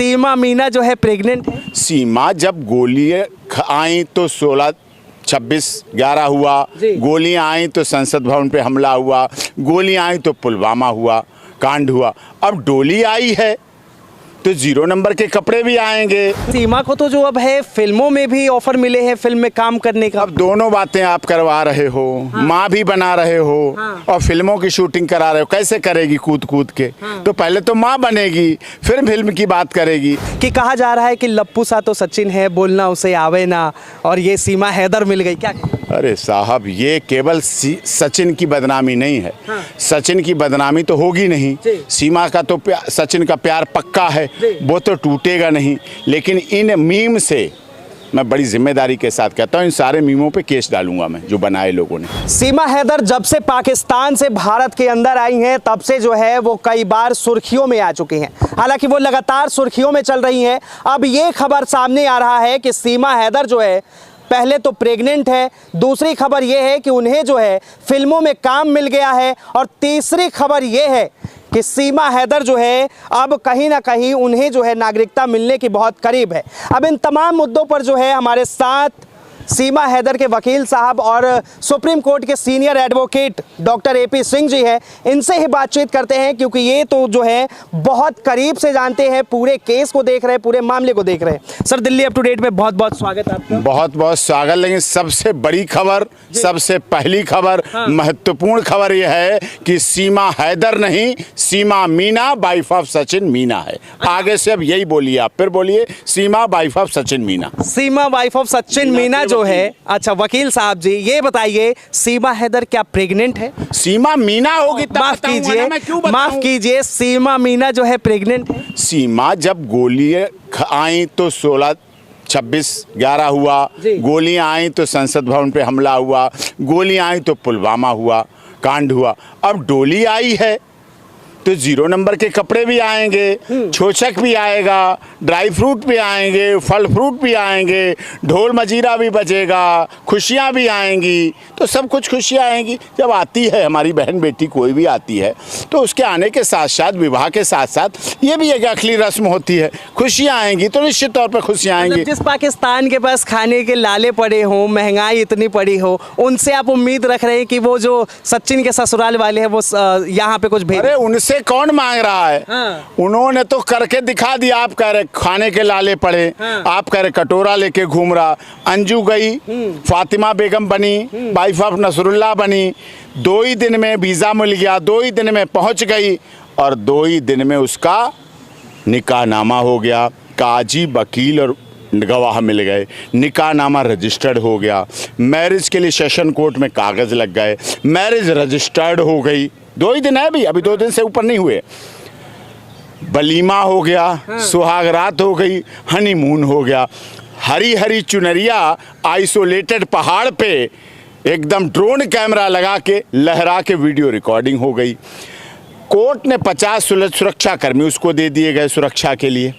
सीमा मीना जो है प्रेग्नेंट है? सीमा जब गोलियां आई तो 16/26/11 हुआ, गोलियां आई तो संसद भवन पे हमला हुआ, गोलियां आई तो पुलवामा हुआ, कांड हुआ। अब डोली आई है तो 0 नंबर के कपड़े भी आएंगे। सीमा को तो जो अब है फिल्मों में भी ऑफर मिले हैं फिल्म में काम करने का। अब दोनों बातें आप करवा रहे हो। हाँ। माँ भी बना रहे हो। हाँ। और फिल्मों की शूटिंग करा रहे हो। कैसे करेगी कूद कूद के? हाँ। तो पहले तो माँ बनेगी फिर फिल्म की बात करेगी। कि कहा जा रहा है कि लप्पू सा तो सचिन है, बोलना उसे आवे ना, और ये सीमा हैदर मिल गई, क्या? अरे साहब, ये केवल सचिन की बदनामी नहीं है। हाँ। सचिन की बदनामी तो होगी नहीं, सीमा का तो सचिन का प्यार पक्का है, वो तो टूटेगा नहीं। लेकिन इन मीम से मैं बड़ी जिम्मेदारी के साथ कहता हूँ, इन सारे मीमों पे केस डालूंगा मैं, जो बनाए लोगों ने। सीमा हैदर जब से पाकिस्तान से भारत के अंदर आई हैं तब से जो है वो कई बार सुर्खियों में आ चुकी हैं। हालांकि वो लगातार सुर्खियों में चल रही हैं। अब ये खबर सामने आ रहा है कि सीमा हैदर जो है पहले तो प्रेग्नेंट है, दूसरी खबर यह है कि उन्हें जो है फिल्मों में काम मिल गया है, और तीसरी खबर यह है कि सीमा हैदर जो है अब कहीं ना कहीं उन्हें जो है नागरिकता मिलने की बहुत करीब है। अब इन तमाम मुद्दों पर जो है हमारे साथ सीमा हैदर के वकील साहब और सुप्रीम कोर्ट के senior advocate doctor AP Singh ji हैं। इनसे ही बातचीत करते हैं, क्योंकि ये तो जो है बहुत करीब से जानते हैं, पूरे केस को देख रहे हैं, पूरे मामले को देख रहे हैं। Sir, Delhi up to date में बहुत बहुत स्वागत है आपका। बहुत बहुत स्वागत। लेकिन सबसे बड़ी खबर, सबसे पहली खबर, महत्वपूर्ण खबर यह है कि सीमा हैदर नहीं, सीमा मीना वाइफ ऑफ सचिन मीना है। आगे से अब यही बोलिए, आप फिर बोलिए, Seema wife of Sachin Meena. Seema wife of Sachin Meena जो है। अच्छा वकील साहब जी, ये बताइए, सीमा हैदर क्या प्रेग्नेंट है? सीमा मीना होगी, माफ कीजिए, सीमा मीना जो है प्रेग्नेंट है। सीमा जब गोलियां आई तो 16/26/11 हुआ, गोलियां आई तो संसद भवन पे हमला हुआ, गोलियां आई तो पुलवामा हुआ, कांड हुआ। अब डोली आई है तो 0 नंबर के कपड़े भी आएंगे, छोचक भी आएगा, ड्राई फ्रूट भी आएंगे, फल फ्रूट भी आएंगे, ढोल मजीरा भी बजेगा, खुशियाँ भी आएंगी। तो सब कुछ खुशियाँ आएंगी। जब आती है हमारी बहन बेटी कोई भी आती है तो उसके आने के साथ साथ, विवाह के साथ साथ ये भी एक अखिली रस्म होती है, खुशियाँ आएंगी तो निश्चित तौर पर खुशियाँ आएंगी। जिस पाकिस्तान के पास खाने के लाले पड़े हों, महंगाई इतनी पड़ी हो, उनसे आप उम्मीद रख रहे हैं कि वो जो सचिन के ससुराल वाले हैं वो यहाँ पे कुछ भेजें? अरे उनसे कौन मांग रहा है? हाँ। उन्होंने तो करके दिखा दिया। आप कह रहे खाने के लाले पड़े, हाँ। आप कह रहे कटोरा लेके घूम रहा। अंजू गई, फातिमा बेगम बनी, वाइफ ऑफ नसरुल्लाह बनी, 2 ही दिन में वीज़ा मिल गया, 2 ही दिन में पहुंच गई, और 2 ही दिन में उसका निकाहनामा हो गया। काजी, वकील और गवाह मिल गए, निकाहनामा रजिस्टर्ड हो गया, मैरिज के लिए सेशन कोर्ट में कागज़ लग गए, मैरिज रजिस्टर्ड हो गई। 2 ही दिन है भी, अभी 2 दिन से ऊपर नहीं हुए। वलीमा हो गया, हाँ। सुहागरात हो गई, हनीमून हो गया। हरी हरी चुनरिया आइसोलेटेड पहाड़ पे एकदम ड्रोन कैमरा लगा के लहरा के वीडियो रिकॉर्डिंग हो गई। कोर्ट ने 50 सुरक्षा कर्मी उसको दे दिए गए सुरक्षा के लिए।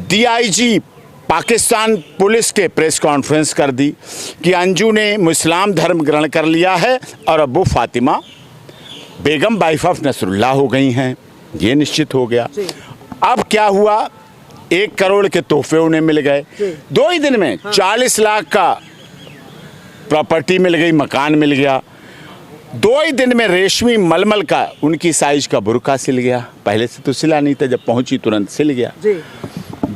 DIG पाकिस्तान पुलिस के प्रेस कॉन्फ्रेंस कर दी कि अंजू ने इस्लाम धर्म ग्रहण कर लिया है और अब वो फातिमा बेगम वाइफ ऑफ नसरुल्लाह हो गई हैं, ये निश्चित हो गया। अब क्या हुआ? 1 करोड़ के तोहफे उन्हें मिल गए 2 ही दिन में। 40 लाख का प्रॉपर्टी मिल गई, मकान मिल गया। 2 ही दिन में रेशमी मलमल का उनकी साइज का बुर्का सिल गया। पहले से तो सिला नहीं था, जब पहुंची तुरंत सिल गया।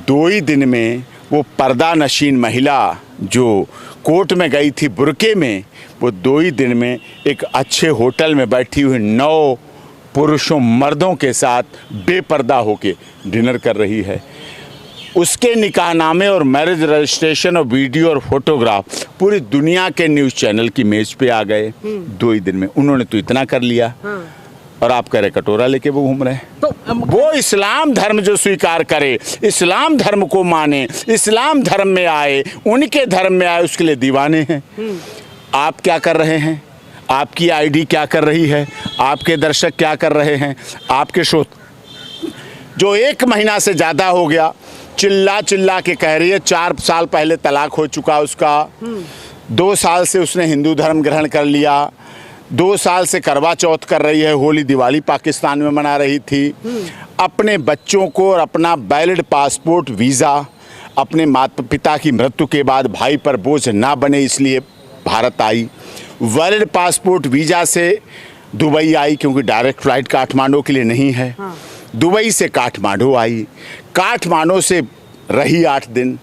2 ही दिन में वो पर्दा नशीन महिला जो कोर्ट में गई थी बुर्के में, वो 2 ही दिन में एक अच्छे होटल में बैठी हुई 9 पुरुषों मर्दों के साथ बेपर्दा होके डिनर कर रही है। उसके निकाहनामे और मैरिज रजिस्ट्रेशन और वीडियो और फोटोग्राफ पूरी दुनिया के न्यूज़ चैनल की मेज पे आ गए 2 ही दिन में। उन्होंने तो इतना कर लिया, और आप कह रहे कटोरा लेके वो घूम रहे हैं। तो वो इस्लाम धर्म जो स्वीकार करे, इस्लाम धर्म को माने, इस्लाम धर्म में आए, उनके धर्म में आए, उसके लिए दीवाने हैं। आप क्या कर रहे हैं? आपकी ID क्या कर रही है? आपके दर्शक क्या कर रहे हैं? आपके शो जो 1 महीना से ज़्यादा हो गया चिल्ला चिल्ला के कह रही है 4 साल पहले तलाक हो चुका उसका, 2 साल से उसने हिंदू धर्म ग्रहण कर लिया, 2 साल से करवा चौथ कर रही है, होली दिवाली पाकिस्तान में मना रही थी। अपने बच्चों को और अपना वैलिड पासपोर्ट वीज़ा अपने माता पिता की मृत्यु के बाद भाई पर बोझ ना बने इसलिए भारत आई। वैलिड पासपोर्ट वीज़ा से दुबई आई, क्योंकि डायरेक्ट फ्लाइट काठमांडू के लिए नहीं है। दुबई से काठमांडू आई, काठमांडू से रही 8 दिन,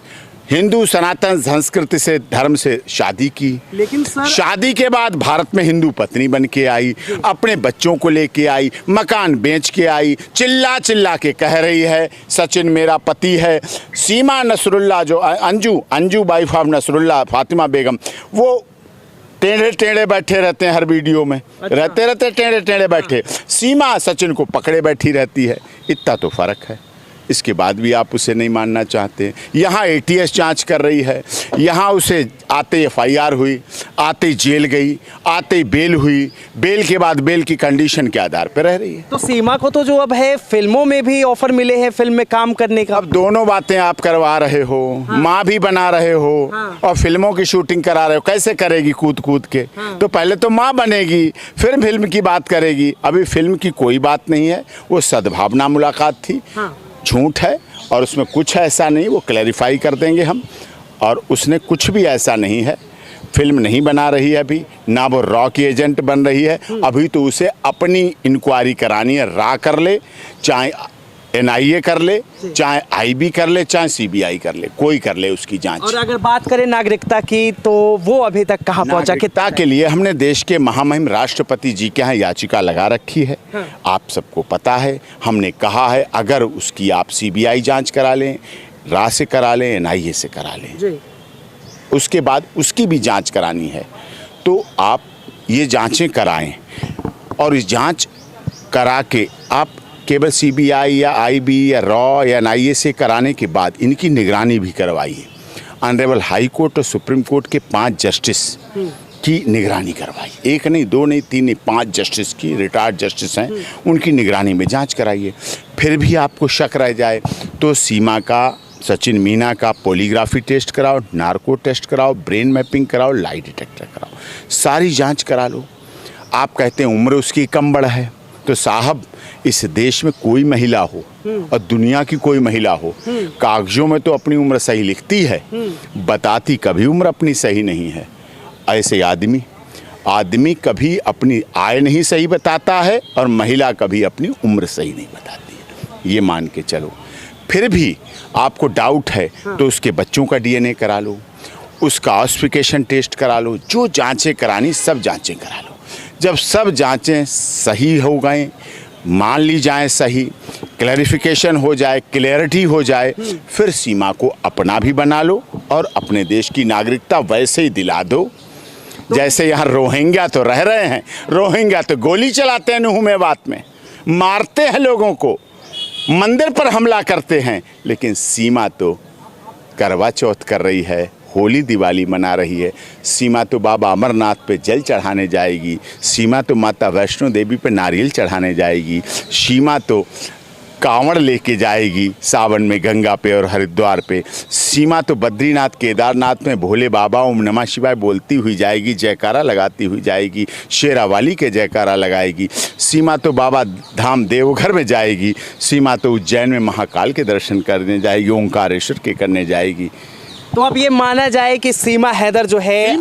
हिंदू सनातन संस्कृति से धर्म से शादी की। लेकिन सर, शादी के बाद भारत में हिंदू पत्नी बन के आई, अपने बच्चों को लेके आई, मकान बेच के आई, चिल्ला चिल्ला के कह रही है सचिन मेरा पति है। सीमा नसरुल्ला जो अंजू वाइफ ऑफ नसरुल्ला फातिमा बेगम, वो टेढ़े टेढ़े बैठे रहते हैं हर वीडियो में। अच्छा। रहते टेढ़े टेढ़े बैठे। सीमा सचिन को पकड़े बैठी रहती है, इतना तो फर्क है। इसके बाद भी आप उसे नहीं मानना चाहते। यहाँ ATS जांच कर रही है, यहाँ उसे आते FIR हुई, आते जेल गई, आते बेल हुई, बेल के बाद बेल की कंडीशन के आधार पर रह रही है। तो सीमा को तो जो अब है फिल्मों में भी ऑफर मिले हैं फिल्म में काम करने का। अब दोनों बातें आप करवा रहे हो। हाँ। माँ भी बना रहे हो। हाँ। और फिल्मों की शूटिंग करा रहे हो। कैसे करेगी कूद कूद के? हाँ। तो पहले तो माँ बनेगी, फिर फिल्म की बात करेगी। अभी फिल्म की कोई बात नहीं है, वो सद्भावना मुलाकात थी। हाँ। झूठ है और उसमें कुछ ऐसा नहीं, वो क्लैरिफाई कर देंगे हम। और उसने कुछ भी ऐसा नहीं है, फिल्म नहीं बना रही है अभी, ना वो रॉ की एजेंट बन रही है। अभी तो उसे अपनी इंक्वायरी करानी है। रॉ कर ले, चाहे NIA कर ले, चाहे IB कर ले, चाहे CBI कर ले, कोई कर ले उसकी जांच। और अगर बात करें नागरिकता की, तो वो अभी तक कहाँ पहुंचा? नागरिकता के लिए हमने देश के महामहिम राष्ट्रपति जी के यहाँ याचिका लगा रखी है। हाँ। आप सबको पता है, हमने कहा है अगर उसकी आप CBI जांच करा लें, रॉ से करा लें, NIA से करा लें, उसके बाद उसकी भी जांच करानी है, तो आप ये जांचें कराएं। और इस जांच करा के आप केवल CBI या IB या रॉ या NIA से कराने के बाद इनकी निगरानी भी करवाइए। ऑनरेबल हाई कोर्ट और सुप्रीम कोर्ट के 5 जस्टिस की निगरानी करवाई। 1 नहीं, 2 नहीं, 3 नहीं, 5 जस्टिस की, रिटायर्ड जस्टिस हैं, उनकी निगरानी में जांच कराइए। फिर भी आपको शक रह जाए तो सीमा का, सचिन मीना का पॉलीग्राफी टेस्ट कराओ, नार्को टेस्ट कराओ, ब्रेन मैपिंग कराओ, लाई डिटेक्टर कराओ, सारी जांच करा लो। आप कहते हैं उम्र उसकी कम बड़ा है, तो साहब इस देश में कोई महिला हो और दुनिया की कोई महिला हो, कागजों में तो अपनी उम्र सही लिखती है, बताती कभी उम्र अपनी सही नहीं है। ऐसे आदमी कभी अपनी आय नहीं सही बताता है और महिला कभी अपनी उम्र सही नहीं बताती है, ये मान के चलो। फिर भी आपको डाउट है तो उसके बच्चों का DNA करा लो, उसका ऑस्फिकेशन टेस्ट करा लो, जो जांचें करानी सब जांचें करा लो। जब सब जांचें सही हो गए, मान ली जाए सही, क्लैरिफिकेशन हो जाए, क्लैरिटी हो जाए, फिर सीमा को अपना भी बना लो और अपने देश की नागरिकता वैसे ही दिला दो जैसे यहाँ रोहिंग्या तो रह रहे हैं। रोहिंग्या तो गोली चलाते हैं नुह में बात में, मारते हैं लोगों को, मंदिर पर हमला करते हैं, लेकिन सीमा तो करवा चौथ कर रही है, होली दिवाली मना रही है। सीमा तो बाबा अमरनाथ पे जल चढ़ाने जाएगी, सीमा तो माता वैष्णो देवी पे नारियल चढ़ाने जाएगी, सीमा तो कांवड़ लेके जाएगी सावन में गंगा पे और हरिद्वार पे, सीमा तो बद्रीनाथ केदारनाथ में भोले बाबा ओम नमः शिवाय बोलती हुई जाएगी, जयकारा लगाती हुई जाएगी, शेरावाली के जयकारा लगाएगी। सीमा तो बाबा धाम देवघर में जाएगी, सीमा तो उज्जैन में महाकाल के दर्शन करने जाएगी, ओंकारेश्वर के करने जाएगी। तो अब ये माना जाए कि सीमा हैदर जो है,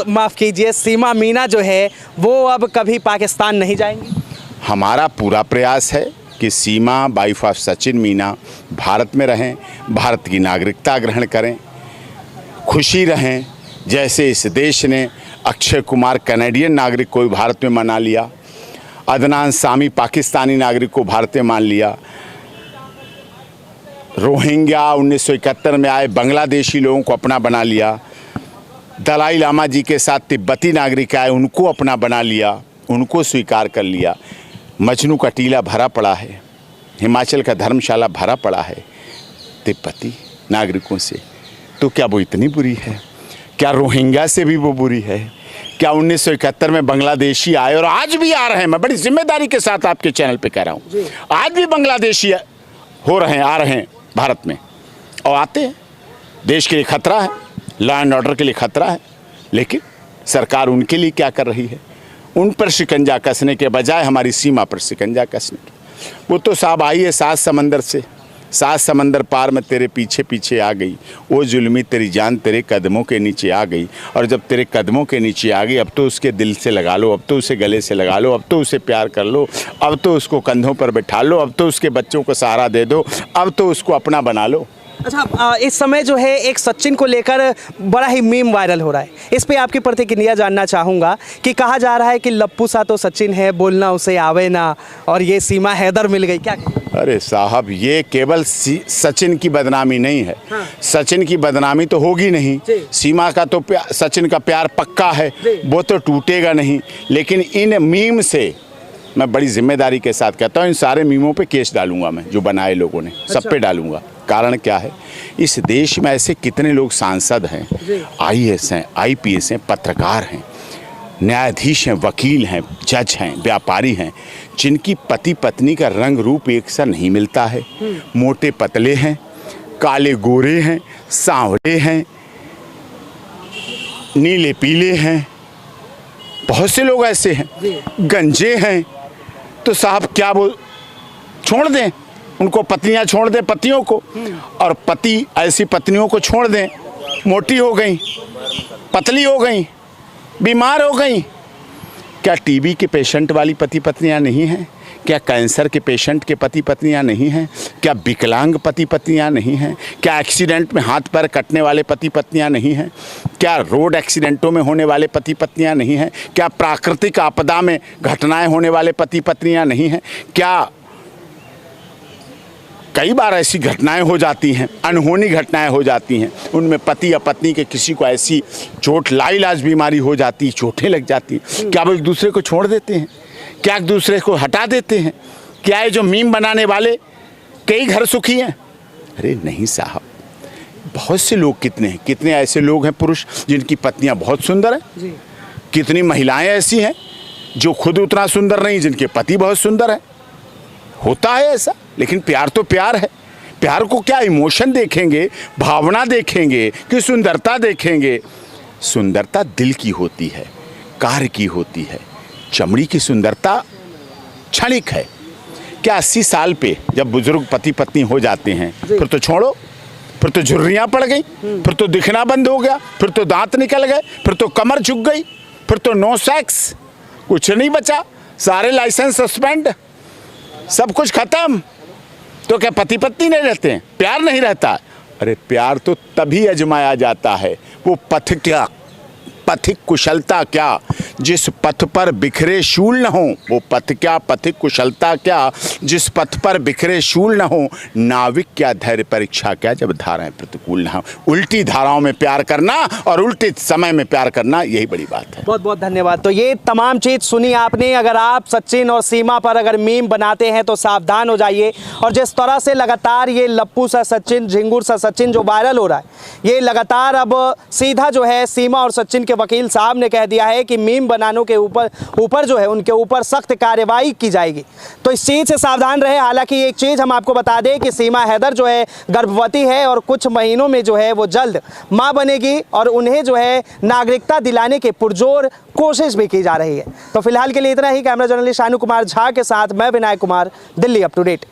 माफ़ कीजिए, सीमा मीना जो है वो अब कभी पाकिस्तान नहीं जाएंगी? हमारा पूरा प्रयास है कि सीमा वाइफ ऑफ सचिन मीना भारत में रहें, भारत की नागरिकता ग्रहण करें, खुशी रहें। जैसे इस देश ने अक्षय कुमार कनेडियन नागरिक को भी भारत में मना लिया, अदनान सामी पाकिस्तानी नागरिक को भारत में मान लिया, रोहिंग्या 1971 में आए बांग्लादेशी लोगों को अपना बना लिया, दलाई लामा जी के साथ तिब्बती नागरिक आए उनको अपना बना लिया, उनको स्वीकार कर लिया। मजनू का टीला भरा पड़ा है, हिमाचल का धर्मशाला भरा पड़ा है तिब्बती नागरिकों से। तो क्या वो इतनी बुरी है? क्या रोहिंग्या से भी वो बुरी है? क्या 1971 में बांग्लादेशी आए और आज भी आ रहे हैं? मैं बड़ी जिम्मेदारी के साथ आपके चैनल पे कह रहा हूँ, आज भी बांग्लादेशी हो रहे हैं, आ रहे हैं भारत में और आते हैं। देश के लिए खतरा है, लॉ एंड ऑर्डर के लिए खतरा है, लेकिन सरकार उनके लिए क्या कर रही है? उन पर शिकंजा कसने के बजाय हमारी सीमा पर शिकंजा कसने की। वो तो साहब आई है 7 समंदर से, 7 समंदर पार में तेरे पीछे पीछे आ गई। वो जुल्मी तेरी जान तेरे कदमों के नीचे आ गई, और जब तेरे कदमों के नीचे आ गई अब तो उसके दिल से लगा लो, अब तो उसे गले से लगा लो, अब तो उसे प्यार कर लो, अब तो उसको कंधों पर बैठा लो, अब तो उसके बच्चों को सहारा दे दो, अब तो उसको अपना बना लो। अच्छा, इस समय जो है एक सचिन को लेकर बड़ा ही मीम वायरल हो रहा है, इस पे आपकी प्रतिक्रिया जानना चाहूँगा कि कहा जा रहा है कि लप्पू सा तो सचिन है, बोलना उसे आवे ना, और ये सीमा हैदर मिल गई, क्या? अरे साहब, ये केवल सचिन की बदनामी नहीं है। हाँ। सचिन की बदनामी तो होगी नहीं, सीमा का तो सचिन का प्यार पक्का है, वो तो टूटेगा नहीं। लेकिन इन मीम से मैं बड़ी जिम्मेदारी के साथ कहता हूँ, इन सारे मीमों पे केस डालूंगा मैं, जो बनाए लोगों ने। सब पे डालूंगा। कारण क्या है, इस देश में ऐसे कितने लोग सांसद हैं, IAS हैं, IPS हैं, पत्रकार हैं, न्यायाधीश हैं, वकील हैं, जज हैं, व्यापारी हैं, जिनकी पति पत्नी का रंग रूप एक सा नहीं मिलता है। मोटे पतले हैं, काले गोरे हैं, सांवले हैं, नीले पीले हैं, बहुत से लोग ऐसे हैं, गंजे हैं। तो साहब क्या वो छोड़ दें उनको, पत्नियां छोड़ दें पतियों को, और पति ऐसी पत्नियों को छोड़ दें, मोटी हो गई, पतली हो गई, बीमार हो गई। क्या टीबी के पेशेंट वाली पति पत्नियां नहीं हैं? क्या कैंसर के पेशेंट के पति पत्नियां नहीं हैं? क्या विकलांग पति पत्नियां नहीं हैं? क्या एक्सीडेंट में हाथ पैर कटने वाले पति पत्नियां नहीं हैं? क्या रोड एक्सीडेंटों में होने वाले पति पत्नियां नहीं हैं? क्या प्राकृतिक आपदा में घटनाएं होने वाले पति पत्नियां नहीं हैं? क्या कई बार ऐसी घटनाएं हो जाती हैं, अनहोनी घटनाएं हो जाती हैं, उनमें पति या पत्नी के किसी को ऐसी चोट लाइलाज बीमारी हो जाती, चोटें लग जाती, क्या वो एक दूसरे को छोड़ देते हैं? क्या एक दूसरे को हटा देते हैं? क्या ये जो मीम बनाने वाले कई घर सुखी हैं? अरे नहीं साहब, बहुत से लोग, कितने ऐसे लोग हैं पुरुष जिनकी पत्नियां बहुत सुंदर हैं, कितनी महिलाएं ऐसी हैं जो खुद उतना सुंदर नहीं, जिनके पति बहुत सुंदर हैं। होता है ऐसा, लेकिन प्यार तो प्यार है। प्यार को क्या इमोशन देखेंगे, भावना देखेंगे कि सुंदरता देखेंगे? सुंदरता दिल की होती है, कार्य की होती है। चमड़ी की सुंदरता क्षणिक है। क्या 80 साल पे जब बुजुर्ग पति पत्नी हो जाते हैं फिर तो छोड़ो, फिर तो झुर्रियाँ पड़ गई, फिर तो दिखना बंद हो गया, फिर तो दांत निकल गए, फिर तो कमर झुक गई, फिर तो नो सेक्स, कुछ नहीं बचा, सारे लाइसेंस सस्पेंड, सब कुछ खत्म। तो क्या पति पत्नी नहीं रहते हैं, प्यार नहीं रहता? अरे प्यार तो तभी आजमाया जाता है, वो पथ क्या, पथिक कुशलता क्या, जिस पथ पर बिखरे शूल न हो, वो पथ क्या, पथिक कुशलता क्या, जिस पथ पर बिखरे शूल न हो, नाविक क्या, धैर्य परीक्षा क्या, जब धाराएं प्रतिकूल न हो। उल्टी धाराओं में प्यार करना और उल्टे समय में प्यार करना, यही बड़ी बात है। बहुत बहुत धन्यवाद। तो ये तमाम चीज़ सुनी आपने। अगर आप सचिन और सीमा पर अगर मीम बनाते हैं तो सावधान हो जाइए। और जिस तरह से लगातार ये लप्पू सा सचिन, झिंगुर सा सचिन जो वायरल हो रहा है, ये लगातार अब सीधा जो है सीमा और सचिन के वकील साहब ने कह दिया है कि मीम बनानों के ऊपर जो है उनके ऊपर सख्त कार्रवाई की जाएगी। तो इस चीज़ से सावधान रहे। हालांकि एक चीज़ हम आपको बता दें कि सीमा हैदर जो है गर्भवती है और कुछ महीनों में जो है वो जल्द मां बनेगी, और उन्हें जो है नागरिकता दिलाने के पुरजोर कोशिश भी की जा रही है। तो फिलहाल के लिए इतना ही। कैमरा जर्नलिस्ट शानू कुमार झा के साथ मैं Vinayak Kumar, Delhi up to date.